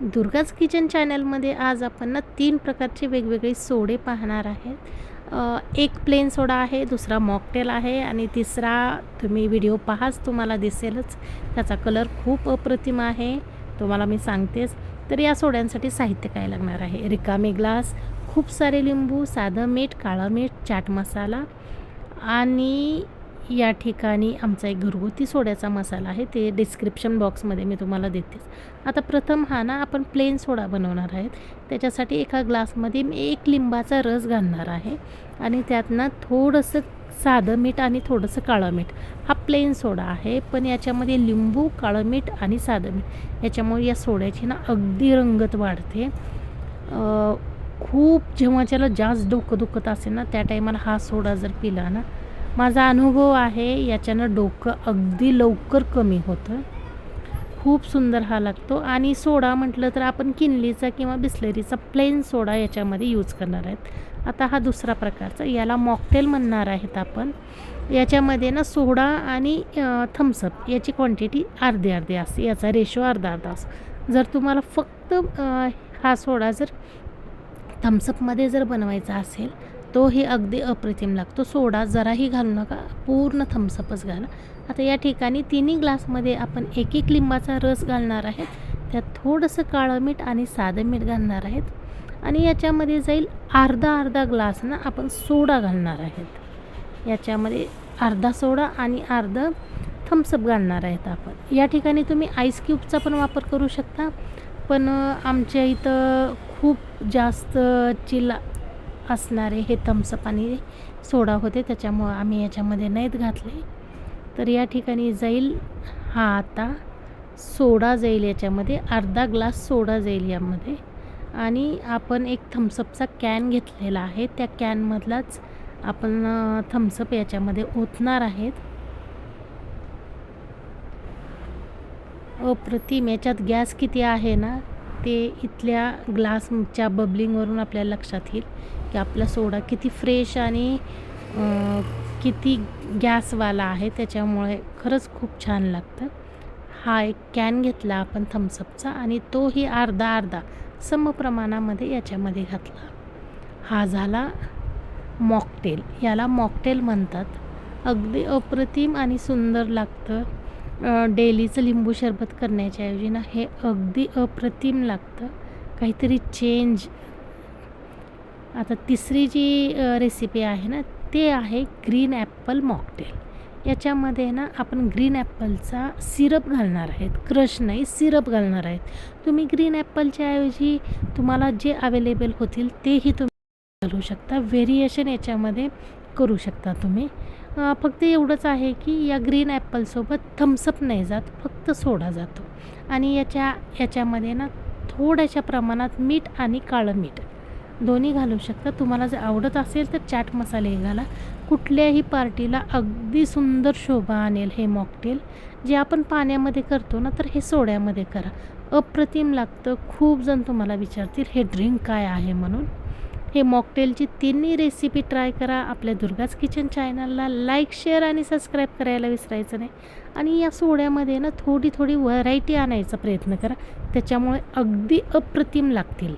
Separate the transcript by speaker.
Speaker 1: Durga's kitchen चॅनलमध्ये आज आपण ना 3 प्रकारचे वेगवेगळे सोडे पाहणार आहेत. एक प्लेन सोडा आहे, दुसरा मॉकटेल आहे आणि तिसरा तुम्ही व्हिडिओ पाहाच तुम्हाला दिसेलच. त्याचा कलर खूप अप्रतिम आहे, तुम्हाला मी सांगतेच. तर या सोड्यांसाठी साहित्य काय लागणार आहे? रिकामे ग्लास, खूप सारे लिंबू, साधं मीठ, काळं मीठ, चाट मसाला आणि या ठिकाणी आमचा एक घरगुती सोड्याचा मसाला आहे, ते डिस्क्रिप्शन बॉक्समध्ये मी तुम्हाला देतेच. आता प्रथम हा ना आपण प्लेन सोडा बनवणार आहेत. त्याच्यासाठी एका ग्लासमध्ये मी 1 लिंबाचा रस घालणार आहे आणि त्यात ना थोडंसं साधं मीठ आणि थोडंसं काळं मीठ. हा प्लेन सोडा आहे, पण याच्यामध्ये लिंबू, काळं मीठ आणि साधं मीठ याच्यामुळे या सोड्याची ना अगदी रंगत वाढते. खूप जेव्हा त्याला जास्त डोकं दुखत असेल ना, त्या टायमाला हा सोडा जर पिला ना, माझा अनुभव आहे याच्यानं डोकं अगदी लवकर कमी होतं. खूप सुंदर हा लागतो. आणि सोडा म्हटलं तर आपण किनलीचा किंवा बिस्लरीचा प्लेन सोडा याच्यामध्ये यूज करणार आहेत. आता हा दुसरा प्रकारचा, याला मॉकटेल म्हणणार आहेत आपण. याच्यामध्ये ना सोडा आणि थम्सअप याची क्वांटिटी अर्धी अर्धी असते, याचा रेशो अर्धा अर्धा असतो. जर तुम्हाला फक्त हा सोडा जर थम्सअपमध्ये जर बनवायचा असेल तोही अगदी अप्रतिम लागतो. सोडा जराही घालू नका, पूर्ण थम्सअपच घाला. आता या ठिकाणी तिन्ही ग्लासमध्ये आपण 1 लिंबाचा रस घालणार आहेत. त्यात थोडंसं काळं मीठ आणि साधं मीठ घालणार आहेत आणि याच्यामध्ये जाईल अर्धा ग्लास ना आपण सोडा घालणार आहेत. याच्यामध्ये अर्धा सोडा आणि अर्धं थम्सअप घालणार आहेत आपण. या ठिकाणी तुम्ही आईस क्यूबचा पण वापर करू शकता, पण आमच्या इथं खूप जास्त चिला असणारे हे थम्सअप आणि सोडा होते, त्याच्यामुळं आम्ही याच्यामध्ये नाहीत घातले. तर या ठिकाणी जाईल हा आता सोडा जाईल, याच्यामध्ये अर्धा ग्लास सोडा जाईल यामध्ये. आणि आपण एक थम्सअपचा कॅन घेतलेला आहे, त्या कॅनमधलाच आपण थम्सअप याच्यामध्ये ओतणार आहेत. अप्रतिम. याच्यात गॅस किती आहे ना ते इथल्या ग्लासच्या बबलिंगवरून आपल्याला लक्षात येईल की आपला सोडा किती फ्रेश आणि किती गॅसवाला आहे. त्याच्यामुळे खरंच खूप छान लागतं. हा एक कॅन घेतला आपण थम्सअपचा आणि तोही अर्धा समप्रमाणामध्ये याच्यामध्ये घातला. हा झाला मॉकटेल, याला मॉकटेल म्हणतात. अगदी अप्रतिम आणि सुंदर लागतं. डेलीचं लिंबू सरबत करण्याच्याऐवजी ना हे अगदी अप्रतिम लागतं, काहीतरी चेंज. आता तिसरी जी रेसिपी आहे ना ते आहे ग्रीन ॲपल मॉकटेल. याच्यामध्ये ना आपण ग्रीन ॲपलचा सिरप घालणार आहेत, क्रश नाही, सिरप घालणार आहेत. तुम्ही ग्रीन ॲपलच्या ऐवजी तुम्हाला जे अवेलेबल होतील तेही तुम्ही घालू शकता. व्हेरिएशन याच्यामध्ये करू शकता तुम्ही. फक्त एवढंच आहे की या ग्रीन ॲपलसोबत थम्सअप नाही जात, फक्त सोडा जातो. आणि याच्यामध्ये ना थोड्याशा प्रमाणात मीठ आणि काळं मीठ दोन्ही घालू शकता. तुम्हाला जर आवडत असेल तर चाट मसाले घाला. कुठल्याही पार्टीला अगदी सुंदर शोभा आणेल हे मॉकटेल. जे आपण पाण्यामध्ये करतो ना, तर हे सोड्यामध्ये करा, अप्रतिम लागतं. खूप जण तुम्हाला विचारतील हे ड्रिंक काय आहे म्हणून. हे मॉकटेलची तिन्ही रेसिपी ट्राय करा. आपल्या दुर्गाज किचन चॅनलला लाईक, शेअर आणि सबस्क्राईब करायला विसरायचं नाही. आणि या सोड्यामध्ये ना थोडी व्हरायटी आणायचा प्रयत्न करा, त्याच्यामुळे अगदी अप्रतिम लागतील.